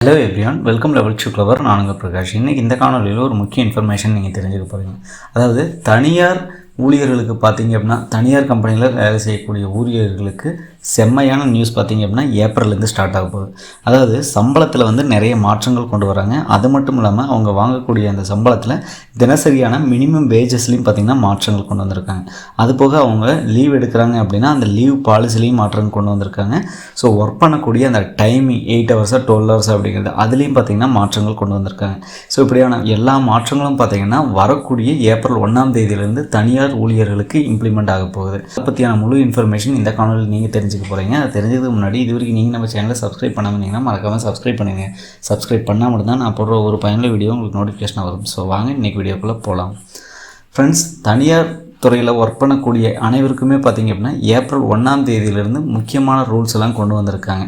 Hello everyone, welcome level to clever. நான் உங்கள் பிரகாஷ். இன்றைக்கி இந்த காணொலியில் ஒரு முக்கிய இன்ஃபர்மேஷன் நீங்கள் தெரிஞ்சுக்க போகிறீங்க. அதாவது தனியார் ஊழியர்களுக்கு பார்த்தீங்க அப்படின்னா, தனியார் கம்பெனியில் வேலை செய்யக்கூடிய ஊழியர்களுக்கு செம்மையான நியூஸ் பார்த்தீங்க அப்படின்னா ஏப்ரல்லேருந்து ஸ்டார்ட் ஆக போகுது. அதாவது சம்பளத்தில் வந்து நிறைய மாற்றங்கள் கொண்டு வராங்க. அது மட்டும் இல்லாமல் அவங்க வாங்கக்கூடிய அந்த சம்பளத்தில் தினசரியான மினிமம் வேஜஸ்லையும் பார்த்திங்கன்னா மாற்றங்கள் கொண்டு வந்திருக்காங்க. அதுபோக அவங்க லீவ் எடுக்கிறாங்க அப்படின்னா அந்த லீவ் பாலிசிலையும் மாற்றங்கள் கொண்டு வந்திருக்காங்க. ஸோ ஒர்க் பண்ணக்கூடிய அந்த டைமிங் 8 hours 12 hours அப்படிங்கிறது அதுலேயும் பார்த்திங்கன்னா மாற்றங்கள் கொண்டு வந்திருக்காங்க. ஸோ இப்படியான எல்லா மாற்றங்களும் பார்த்திங்கன்னா வரக்கூடிய ஏப்ரல் 1ஆம் தேதியிலேருந்து தனியார் ஊழியர்களுக்கு இம்ப்ளிமெண்ட் ஆக போகுது. அதை பற்றியான முழு இன்ஃபர்மேஷன் இந்த காணொலியில் நீங்கள் தெரிஞ்சுக்க போகிறீங்க. அது தெரிஞ்சதுக்கு முன்னாடி இது வரைக்கும் நீங்கள் நம்ம சேனலை சப்ஸ்கிரைப் பண்ணாமல் மறக்காமல் சப்ஸ்கிரைப் பண்ணுங்க. சப்ஸ்கிரைப் பண்ணால் மட்டும்தான் நான் போடுற ஒரு பயனுள்ள வீடியோ உங்களுக்கு நோட்டிஃபிகேஷன் வரும். ஸோ வாங்க இன்றைக்கி வீடியோக்குள்ளே போகலாம். ஃப்ரெண்ட்ஸ், தனியார் துறையில் ஒர்க் பண்ணக்கூடிய அனைவருக்குமே பார்த்திங்க அப்படின்னா ஏப்ரல் 1ஆம் தேதியிலேருந்து முக்கியமான ரூல்ஸ் எல்லாம் கொண்டு வந்திருக்காங்க.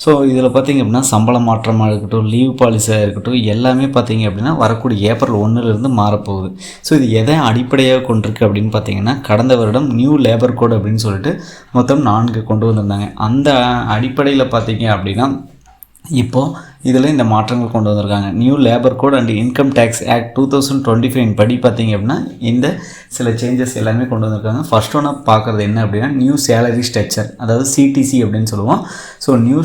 ஸோ இதில் பார்த்திங்க அப்படின்னா சம்பள மாற்றமாக இருக்கட்டும், லீவ் பாலிசியாக இருக்கட்டும், எல்லாமே பார்த்திங்க அப்படின்னா வரக்கூடிய ஏப்ரல் 1லேருந்து மாறப்போகுது. ஸோ இது எதை அடிப்படையாக கொண்டிருக்கு அப்படின்னு பார்த்திங்கன்னா, கடந்த வருடம் நியூ லேபர் கோட் அப்படின்னு சொல்லிட்டு மொத்தம் 4 கொண்டு வந்திருந்தாங்க. அந்த அடிப்படையில் பார்த்திங்க அப்படின்னா இப்போது இதில் இந்த மாற்றங்கள் கொண்டு வந்திருக்காங்க. New labour code and income tax act 2025 படி பார்த்திங்க அப்படின்னா இந்த சில சேஞ்சஸ் எல்லாமே கொண்டு வந்திருக்காங்க. ஃபர்ஸ்ட் ஒன்று பார்க்குறது என்ன அப்படின்னா நியூ சேலரி ஸ்ட்ரக்சர், அதாவது சிடிசி அப்படின்னு சொல்லுவோம். ஸோ நியூ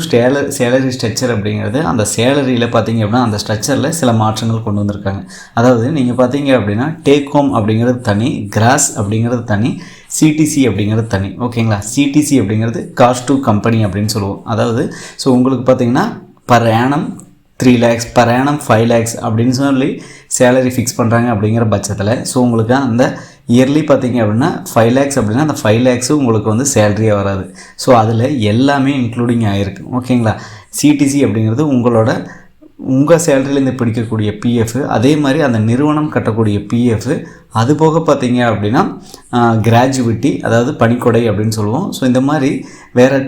சேலரி ஸ்ட்ரக்சர் அப்படிங்கிறது அந்த சேலரியில் பார்த்திங்க அப்படின்னா அந்த ஸ்ட்ரக்சரில் சில மாற்றங்கள் கொண்டு வந்திருக்காங்க. அதாவது நீங்கள் பார்த்திங்க அப்படின்னா டேக் ஹோம் அப்படிங்கிறது தனி, கிராஸ் அப்படிங்கிறது தனி, சிடிசி அப்படிங்கிறது தனி. ஓகேங்களா? சிடிசி அப்படிங்கிறது காஸ்ட் டு கம்பெனி அப்படின்னு சொல்லுவோம். அதாவது ஸோ உங்களுக்கு பார்த்திங்கன்னா per annum 3 lakhs, per annum 5 lakhs அப்படின்னு சொல்லி சேலரி ஃபிக்ஸ் பண்ணுறாங்க அப்படிங்கிற பட்சத்தில் ஸோ உங்களுக்கு அந்த இயர்லி பார்த்திங்க அப்படின்னா 5 lakhs அப்படின்னா அந்த 5 lakhs உங்களுக்கு வந்து சேலரியாக வராது. ஸோ அதில் எல்லாமே இன்க்ளூடிங் ஆகிருக்கு. ஓகேங்களா? சிடிசி அப்படிங்கிறது உங்கள் சேலரியிலேருந்து பிடிக்கக்கூடிய பிஎஃப், அதே மாதிரி அந்த நிறுவனம் கட்டக்கூடிய பிஎஃப், அது போக பார்த்திங்க அப்படின்னா கிராஜுவிட்டி, அதாவது பணிக்கொடை அப்படின்னு சொல்லுவோம். ஸோ இந்த மாதிரி வேறு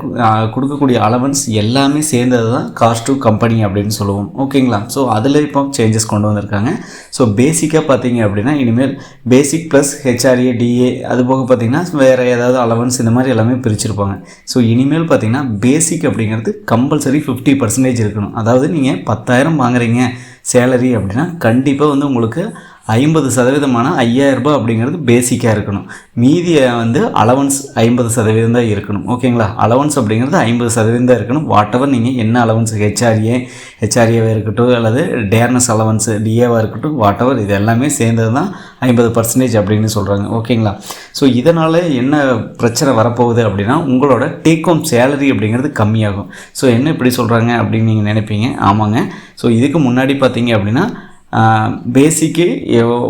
கொடுக்கக்கூடிய அலவன்ஸ் எல்லாமே சேர்ந்தது தான் காஸ்ட் டு கம்பெனி அப்படின்னு சொல்லுவோம். ஓகேங்களா? ஸோ அதில் இப்போ சேஞ்சஸ் கொண்டு வந்திருக்காங்க. ஸோ பேசிக்காக பார்த்திங்க அப்படின்னா இனிமேல் பேசிக் ப்ளஸ் ஹெச்ஆர்ஏ டிஏ அது போக பார்த்திங்கன்னா வேறு ஏதாவது அலவன்ஸ் இந்த மாதிரி எல்லாமே பிரிச்சுருப்பாங்க. ஸோ இனிமேல் பார்த்திங்கன்னா பேசிக் அப்படிங்கிறது கம்பல்சரி 50% இருக்கணும். அதாவது நீங்கள் 10,000 வாங்குறீங்க சேலரி அப்படின்னா கண்டிப்பாக வந்து உங்களுக்கு 50% 5,000 ரூபாய் அப்படிங்கிறது பேசிக்காக இருக்கணும். மீதியை வந்து அலவன்ஸ் 50% தான் இருக்கணும். ஓகேங்களா? அலவன்ஸ் அப்படிங்கிறது 50% தான் இருக்கணும். வாட் எவர் நீங்கள் என்ன அலவன்ஸ் ஹெச்ஆர்ஏவாக இருக்கட்டும் அல்லது டேர்னஸ் அலவன்ஸ் டிஏவாக இருக்கட்டும், வாட் எவர் இது எல்லாமே சேர்ந்தது தான் 50% அப்படின்னு சொல்கிறாங்க. ஓகேங்களா? ஸோ இதனால் என்ன பிரச்சனை வரப்போகுது அப்படின்னா உங்களோட டேக் ஹோம் சேலரி அப்படிங்கிறது கம்மியாகும். ஸோ என்ன இப்படி சொல்கிறாங்க அப்படின்னு நீங்கள் நினைப்பீங்க. ஆமாங்க. ஸோ இதுக்கு முன்னாடி பார்த்தீங்க அப்படின்னா பேசிக்கு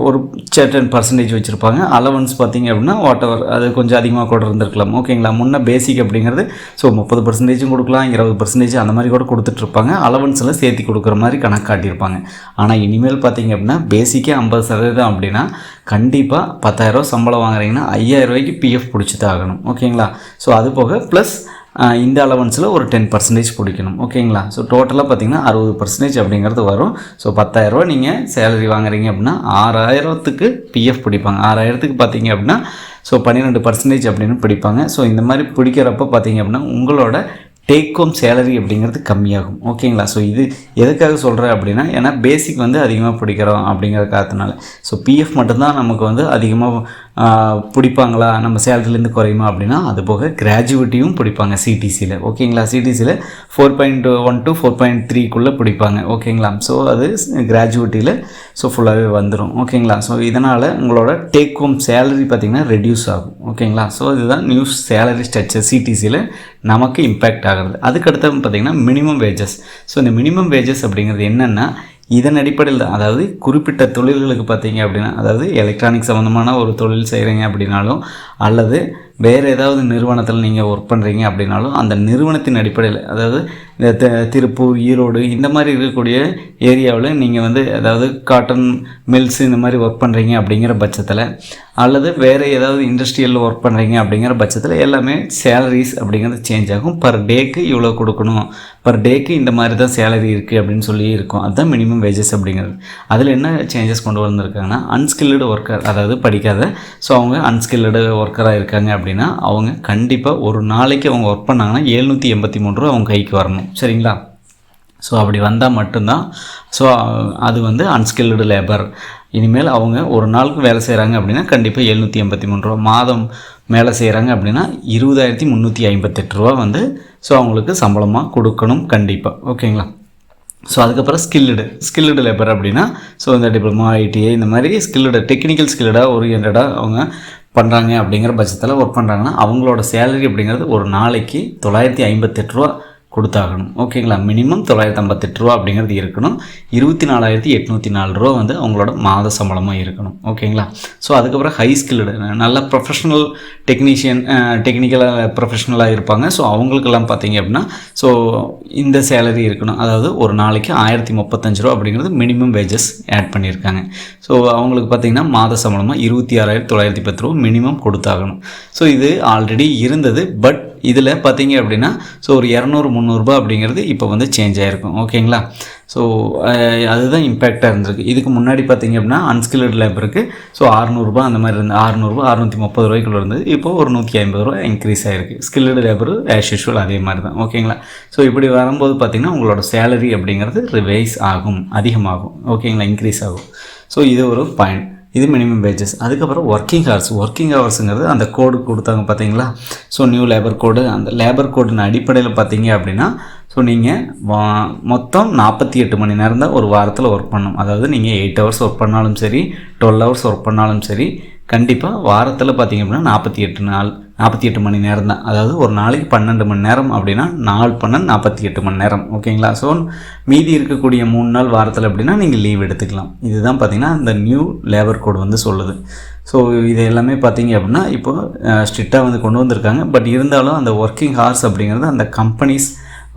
ஒரு certain % வச்சுருப்பாங்க. அலவன்ஸ் பார்த்திங்க அப்படின்னா வாட் எவர் அது கொஞ்சம் அதிகமாக கூட இருந்திருக்கலாம். ஓகேங்களா? முன்னே பேசிக் அப்படிங்கிறது ஸோ 30% கொடுக்கலாம், 20% அந்த மாதிரி கூட கொடுத்துட்ருப்பாங்க. அலவன்ஸில் சேர்த்து கொடுக்குற மாதிரி கணக்கு காட்டியிருப்பாங்க. ஆனால் இனிமேல் பார்த்திங்க அப்படின்னா பேசிக்கே 50% அப்படின்னா கண்டிப்பாக 10,000 சம்பளம் வாங்குறீங்கன்னா 5,000 ரூபாய்க்கு பிஎஃப் பிடிச்சி தான் ஆகணும். ஓகேங்களா? ஸோ அது போக ப்ளஸ் இந்த அலவன்ஸில் ஒரு 10% பிடிக்கணும். ஓகேங்களா? ஸோ டோட்டலாக பார்த்திங்கன்னா 60% அப்படிங்கிறது வரும். ஸோ 10,000 ரூபா நீங்கள் சேலரி வாங்குறீங்க அப்படின்னா 6,000க்கு பிஎஃப் பிடிப்பாங்க. 6,000க்கு பார்த்திங்க அப்படின்னா ஸோ 12% அப்படின்னு பிடிப்பாங்க. ஸோ இந்த மாதிரி பிடிக்கிறப்ப பார்த்திங்க அப்படின்னா உங்களோட டேக் ஹோம் சேலரி அப்படிங்கிறது கம்மியாகும். ஓகேங்களா? ஸோ இது எதுக்காக சொல்கிறேன் அப்படின்னா ஏன்னா பேசிக் வந்து அதிகமாக பிடிக்கிறோம் அப்படிங்கிற காரணத்தினால. ஸோ பிஎஃப் மட்டும்தான் நமக்கு வந்து அதிகமாக பிடிப்பாங்களா, நம்ம சேலரிலேருந்து குறையுமா அப்படின்னா அது போக கிராஜுவிட்டியும் பிடிப்பாங்க சிடிசியில். ஓகேங்களா? சிடிசியில் 4.1 to 4.3க்குள்ளே பிடிப்பாங்க. ஓகேங்களா? ஸோ அது கிராஜுவிட்டியில் ஸோ ஃபுல்லாகவே வந்துடும். ஓகேங்களா? ஸோ இதனால் உங்களோட டேக் ஹோம் சேலரி பார்த்திங்கன்னா ரெடியூஸ் ஆகும். ஓகேங்களா? ஸோ இதுதான் நியூ சேலரி ஸ்ட்ரக்சர் சிடிசியில் நமக்கு இம்பேக்ட் ஆகிறது. அதுக்கடுத்து பார்த்திங்கன்னா மினிமம் வேஜஸ். ஸோ இந்த மினிமம் வேஜஸ் அப்படிங்கிறது என்னென்னா இதன் அடிப்படையில் தான், அதாவது குறிப்பிட்ட தொழில்களுக்கு பார்த்திங்க அப்படின்னா, அதாவது எலக்ட்ரானிக் சம்மந்தமான ஒரு தொழில் செய்கிறீங்க அப்படின்னாலும் அல்லது வேறு ஏதாவது நிறுவனத்தில் நீங்கள் ஒர்க் பண்ணுறீங்க அப்படின்னாலும் அந்த நிறுவனத்தின் அடிப்படையில், அதாவது இந்த திருப்பூர், ஈரோடு இந்த மாதிரி இருக்கக்கூடிய ஏரியாவில் நீங்கள் வந்து அதாவது காட்டன் மில்ஸ் இந்த மாதிரி ஒர்க் பண்ணுறீங்க அப்படிங்கிற பட்சத்தில் அல்லது வேறு ஏதாவது இண்டஸ்ட்ரியலில் ஒர்க் பண்ணுறீங்க அப்படிங்கிற பட்சத்தில் எல்லாமே சேலரிஸ் அப்படிங்கிறது சேஞ்ச் ஆகும். பர் டேக்கு இவ்வளோ கொடுக்கணும், பர் டேக்கு இந்த மாதிரி தான் சேலரி இருக்குது அப்படின்னு சொல்லி இருக்கும். அதுதான் மினிமம் வேஜஸ் அப்படிங்கிறது. அதில் என்ன சேஞ்சஸ் கொண்டு வந்திருக்காங்கன்னா அன்ஸ்கில்டு ஒர்க்கர், அதாவது படிக்காத ஸோ அவங்க அன்ஸ்கில்டு ஒர்க்கராக இருக்காங்க அப்படின்னா அவங்க கண்டிப்பாக ஒரு நாளைக்கு அவங்க ஒர்க் பண்ணாங்கன்னா 783 ரூபா அவங்க கைக்கு வரணும். சரிங்களா? ஸோ அப்படி வந்தால் மட்டும்தான் ஸோ அது வந்து அன்ஸ்கில்டு லேபர். இனிமேல் அவங்க ஒரு நாளுக்கு வேலை செய்கிறாங்க அப்படின்னா கண்டிப்பாக 783 ரூபா, மாதம் மேலே செய்கிறாங்க அப்படின்னா 20,358 ரூபா வந்து ஸோ அவங்களுக்கு சம்பளமாக கொடுக்கணும் கண்டிப்பாக. ஓகேங்களா? ஸோ அதுக்கப்புறம் ஸ்கில்டு லேபர் அப்படின்னா ஸோ இந்த டிப்ளமா, ஐடிஐ இந்த மாதிரி டெக்னிக்கல் ஸ்கில்டாக ஓரியன்டாக அவங்க பண்ணுறாங்க அப்படிங்கிற பட்சத்தில் ஒர்க் பண்ணுறாங்கன்னா அவங்களோட சேலரி அப்படிங்கிறது ஒரு நாளைக்கு 958 ரூபா கொடுத்தாகணும். ஓகேங்களா? மினிமம் 958 ரூபா அப்படிங்கிறது இருக்கணும். 24,804 ரூபா வந்து அவங்களோட மாத சம்பளமாக இருக்கணும். ஓகேங்களா? ஸோ அதுக்கப்புறம் ஹை ஸ்கில்டு, நல்ல ப்ரொஃபஷனல் டெக்னிக்கலாக ப்ரொஃபஷனலாக இருப்பாங்க. ஸோ அவங்களுக்கெல்லாம் பார்த்தீங்க அப்படின்னா ஸோ இந்த சேலரி இருக்கணும். அதாவது ஒரு நாளைக்கு 1035 ரூபா அப்படிங்கிறது மினிமம் வேஜஸ் ஆட் பண்ணியிருக்காங்க. ஸோ அவங்களுக்கு பார்த்திங்கன்னா மாத சம்பளமாக 26,910 ரூபா மினிமம் கொடுத்தாகணும். ஸோ இது ஆல்ரெடி இருந்தது. பட் இதில் பார்த்தீங்க அப்படின்னா ஸோ ஒரு 200-300 ரூபா அப்படிங்கிறது இப்போ வந்து சேஞ்ச் ஆகிருக்கும். ஓகேங்களா? ஸோ அதுதான் இம்பேக்டாக இருந்திருக்கு. இதுக்கு முன்னாடி பார்த்திங்க அப்படின்னா அன்ஸ்கில்டு லேபருக்கு ஸோ 600 ரூபா அந்த மாதிரி இருந்து 600 ரூபா 630 ரூபாய்க்குள்ள இருந்தது. இப்போது ஒரு 150 ரூபா இன்க்ரீஸ் ஆகிருக்கு. ஸ்கில்டு லேபரு ஆஸ் யூஷுவல் அதே மாதிரி தான். ஓகேங்களா? ஸோ இப்படி வரும்போது பார்த்திங்கன்னா உங்களோட சேலரி அப்படிங்கிறது ரிவைஸ் ஆகும், அதிகமாகும். ஓகேங்களா? இன்க்ரீஸ் ஆகும். ஸோ இது ஒரு பாயிண்ட். இது மினிமம் வேஜஸ். அதுக்கப்புறம் ஒர்க்கிங் ஹவர்ஸுங்கிறது அந்த கோடு கொடுத்தாங்க பார்த்தீங்களா? ஸோ நியூ லேபர் கோடு, அந்த லேபர் கோடின் அடிப்படையில் பார்த்தீங்க அப்படின்னா ஸோ நீங்கள் மொத்தம் 48 மணி நேரம் தான் ஒரு வாரத்தில் ஒர்க் பண்ணணும். அதாவது நீங்கள் 8 ஹவர்ஸ் ஒர்க் பண்ணாலும் சரி, 12 ஹவர்ஸ் ஒர்க் பண்ணாலும் சரி, கண்டிப்பாக வாரத்தில் பார்த்திங்க அப்படின்னா 48 மணி நேரம் தான். அதாவது ஒரு நாளைக்கு 12 மணி நேரம் அப்படின்னா 48 மணி நேரம். ஓகேங்களா? ஸோ மீதி இருக்கக்கூடிய 3 நாள் வாரத்தில் அப்படின்னா நீங்கள் லீவ் எடுத்துக்கலாம். இதுதான் பார்த்திங்கன்னா இந்த நியூ லேபர் கோடு வந்து சொல்லுது. ஸோ இது எல்லாமே பார்த்திங்க அப்படின்னா இப்போது ஸ்ட்ரிக்டாக வந்து கொண்டு வந்திருக்காங்க. பட் இருந்தாலும் அந்த ஒர்க்கிங் ஹார்ஸ் அப்படிங்கிறது அந்த கம்பெனிஸ்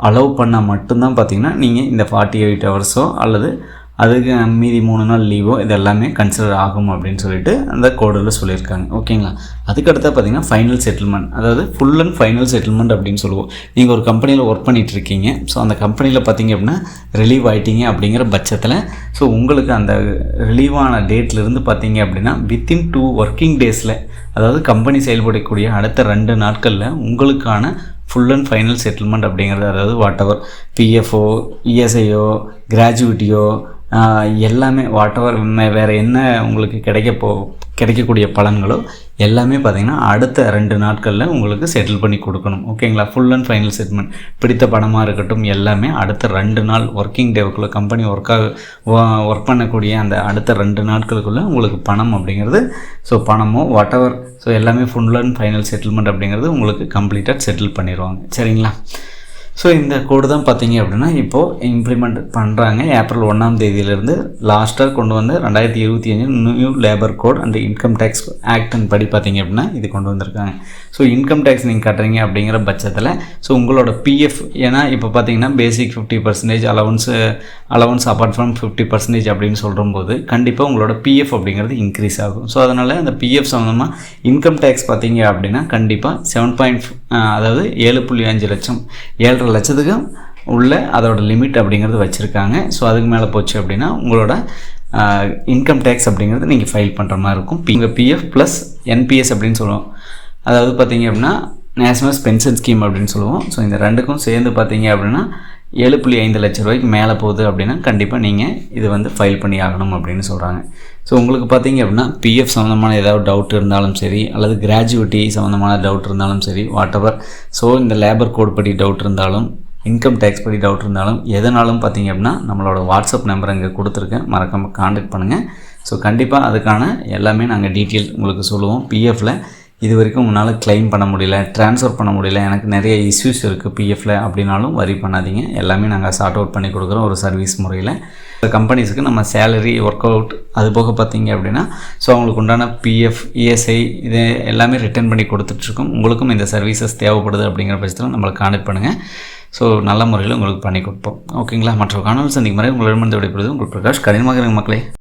அலோவ் பண்ணால் மட்டும்தான் பார்த்திங்கன்னா நீங்கள் இந்த 48 ஹவர்ஸோ அல்லது அதுக்கு மீதி 3 நாள் லீவோ இது எல்லாமே கன்சிடர் ஆகும் அப்படின்னு சொல்லிட்டு அந்த கோடில் சொல்லியிருக்காங்க. ஓகேங்களா? அதுக்கடுத்து பார்த்திங்கன்னா ஃபைனல் செட்டில்மெண்ட், அதாவது ஃபுல் அண்ட் ஃபைனல் செட்டில்மெண்ட் அப்படின்னு சொல்லுவோம். நீங்கள் ஒரு கம்பெனியில் ஒர்க் பண்ணிகிட்டு இருக்கீங்க. ஸோ அந்த கம்பெனியில் பார்த்திங்க அப்படின்னா ரிலீவ் ஆகிட்டீங்க அப்படிங்கிற பட்சத்தில் ஸோ உங்களுக்கு அந்த ரிலீவான டேட்லேருந்து பார்த்திங்க அப்படின்னா வித்தின் 2 ஒர்க்கிங் டேஸில், அதாவது கம்பெனி செயல்படக்கூடிய அடுத்த 2 நாட்களில் உங்களுக்கான ஃபுல் அண்ட் ஃபைனல் செட்டில்மெண்ட் அப்படிங்கிறது, அதாவது வாட் எவர் பிஎஃப்ஓ, இஎஸ்ஐயோ, கிராஜுவிட்டியோ எல்லாமே வாட் எவர் வேறு என்ன உங்களுக்கு கிடைக்கக்கூடிய பலன்களோ எல்லாமே பார்த்திங்கன்னா அடுத்த 2 நாட்களில் உங்களுக்கு செட்டில் பண்ணி கொடுக்கணும். ஓகேங்களா? ஃபுல் அண்ட் ஃபைனல் செட்டில்மெண்ட், பிடித்த பணமாக இருக்கட்டும் எல்லாமே அடுத்த 2 நாள் ஒர்க்கிங் டேவுக்குள்ளே கம்பெனி ஒர்க் பண்ணக்கூடிய அந்த அடுத்த 2 நாட்களுக்குள்ளே உங்களுக்கு பணம் அப்படிங்கிறது ஸோ பணமோ வாட் எவர் ஸோ எல்லாமே ஃபுல் அண்ட் ஃபைனல் செட்டில்மெண்ட் அப்படிங்கிறது உங்களுக்கு கம்ப்ளீட்டாக செட்டில் பண்ணிடுவாங்க. சரிங்களா? ஸோ இந்த கோடு தான் பார்த்தீங்க அப்படின்னா இப்போது இம்ப்ளிமெண்ட் பண்ணுறாங்க. ஏப்ரல் 1ஆம் தேதியிலேருந்து லாஸ்ட்டாக கொண்டு வந்து 2025 new labour code and income tax ஆக்டின் படி பார்த்தீங்க அப்படின்னா இது கொண்டு வந்திருக்காங்க. ஸோ இன்கம் டேக்ஸ் நீங்கள் கட்டுறீங்க அப்படிங்கிற பட்சத்தில் ஸோ உங்களோட பிஎஃப், ஏன்னா இப்போ பார்த்தீங்கன்னா பேசிக் 50% அலவன்ஸ் அப்பார்ட் ஃப்ரம் 50% அப்படின்னு சொல்லும்போது கண்டிப்பாக உங்களோட பிஎஃப் அப்படிங்கிறது இன்க்ரீஸ் ஆகும். ஸோ அதனால் அந்த பிஎஃப் சம்மந்தமாக இன்கம் டேக்ஸ் பார்த்தீங்க அப்படின்னா கண்டிப்பாக அதாவது 7.5 லட்சம் 7.5 லட்சத்துக்கு உள்ள அதோட லிமிட் அப்படிங்கிறது வச்சுருக்காங்க. ஸோ அதுக்கு மேலே போச்சு அப்படின்னா உங்களோட இன்கம் டேக்ஸ் அப்படிங்கிறது நீங்கள் ஃபைல் பண்ணுற மாதிரி இருக்கும். உங்கள் பிஎஃப் ப்ளஸ் என்பிஎஸ் அப்படின்னு சொல்லுவோம். அதாவது பார்த்தீங்க அப்படின்னா நேஷ்னல் பென்ஷன் ஸ்கீம் அப்படின்னு சொல்லுவோம். ஸோ இந்த ரெண்டுக்கும் சேர்ந்து பார்த்தீங்க அப்படின்னா 7.5 லட்ச ரூபாய்க்கு மேலே போகுது அப்படின்னா கண்டிப்பாக நீங்கள் இது வந்து ஃபைல் பண்ணி ஆகணும் அப்படின்னு சொல்கிறாங்க. ஸோ உங்களுக்கு பார்த்தீங்க அப்படின்னா பிஎஃப் சம்மந்தமான ஏதாவது டவுட் இருந்தாலும் சரி, அல்லது கிராஜுவிட்டி சம்மந்தமான டவுட் இருந்தாலும் சரி, வாட் எவர் ஸோ இந்த லேபர் கோட் படி டவுட் இருந்தாலும், இன்கம் டேக்ஸ் படி டவுட் இருந்தாலும், எதனாலும் பார்த்தீங்க அப்படின்னா நம்மளோட வாட்ஸ்அப் நம்பர் இங்கே கொடுத்துருக்கேன், மறக்காமல் காண்டாக்ட் பண்ணுங்கள். ஸோ கண்டிப்பாக அதுக்கான எல்லாமே நாங்கள் டீட்டெயில் உங்களுக்கு சொல்லுவோம். பிஎஃப்பில் இது வரைக்கும் உங்களால் கிளைம் பண்ண முடியல, ட்ரான்ஸ்ஃபர் பண்ண முடியல, எனக்கு நிறைய இஷ்யூஸ் இருக்குது பிஎஃப்பில் அப்படின்னாலும் வரி பண்ணாதீங்க. எல்லாமே நாங்கள் சார்ட் அவுட் பண்ணி கொடுக்குறோம் ஒரு சர்வீஸ் முறையில். கம்பெனிஸுக்கு நம்ம சேலரி ஒர்க் அவுட் அது போக பார்த்தீங்க அப்படின்னா ஸோ அவங்களுக்கு உண்டான பிஎஃப், இஎஸ்ஐ இது எல்லாமே ரிட்டர்ன் பண்ணி கொடுத்துட்ருக்கோம். உங்களுக்கும் இந்த சர்வீசஸ் தேவைப்படுது அப்படிங்கிற பட்சத்தில் நம்மளை காண்டாக்ட் பண்ணுங்கள். ஸோ நல்ல முறையில் உங்களுக்கு பண்ணி கொடுப்போம். ஓகேங்களா? மற்ற காணொலி சந்திக்கும் முறை உங்களிடமிருந்து விடைபெறுவது உங்கள் பிரகாஷ். கடினமாக மக்களே.